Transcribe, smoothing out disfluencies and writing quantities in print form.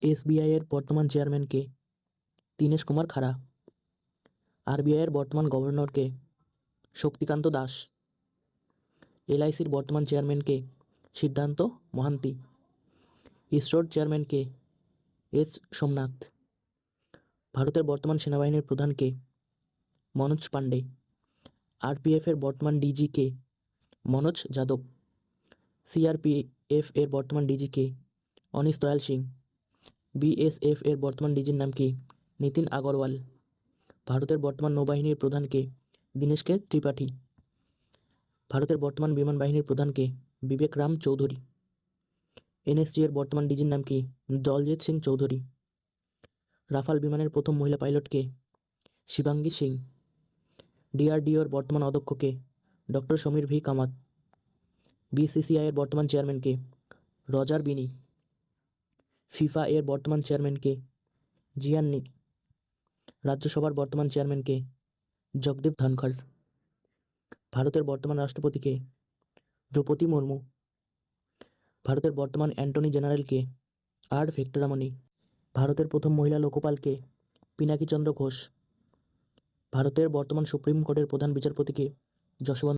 SBI এর বর্তমান chairman কে? দীনেশ কুমার খাড়া। আরবিআই এর বর্তমান গভর্নর কে? শক্তিকান্ত দাস। এলআইসির বর্তমান চেয়ারম্যান কে? সিদ্ধান্ত মহান্তি। ইসরোর চেয়ারম্যান কে? এস সোমনাথ। ভারতের বর্তমান সেনাবাহিনীর প্রধান কে? মনোজ পাণ্ডে। আরপিএফ এর বর্তমান ডিজি কে? মনোজ যাদব। সিআরপিএফ এর বর্তমান ডিজি কে? অনিশ দয়াল সিং। বিএসএফ এর বর্তমান ডিজির নাম কি? নিতিন আগরওয়াল। ভারতের বর্তমান নৌবাহিনীর প্রধান কে? দীনেশ কে ত্রিপাঠী। ভারতের বর্তমান বিমান বাহিনীর প্রধান কে? বিবেক রাম চৌধুরী। এনএসজি এর বর্তমান ডিজির নাম কি? দলজিৎ সিং চৌধুরী। রাফাল বিমানের প্রথম মহিলা পাইলট কে? শিবাঙ্গী সিং। ডিআরডিও এর বর্তমান অধ্যক্ষ কে? Doctor Samir V Kamat. BCCI এর বর্তমান চেয়ারম্যান কে? রজার বিনি। ফিফা এর বর্তমান চেয়ারম্যান কে? জিয়ান্নি। রাজ্যসভার বর্তমান চেয়ারম্যান কে? জগদীপ ধনখড়। ভারতের বর্তমান রাষ্ট্রপতি কে? দ্রৌপদী মুর্মু। ভারতের বর্তমান অ্যাটর্নি জেনারেল কে? আর ভেঙ্কটরমণি। ভারতের প্রথম মহিলা লোকপাল কে? পিনাকী চন্দ্র ঘোষ। ভারতের বর্তমান সুপ্রিম কোর্টের প্রধান বিচারপতি কে? যশবন্ত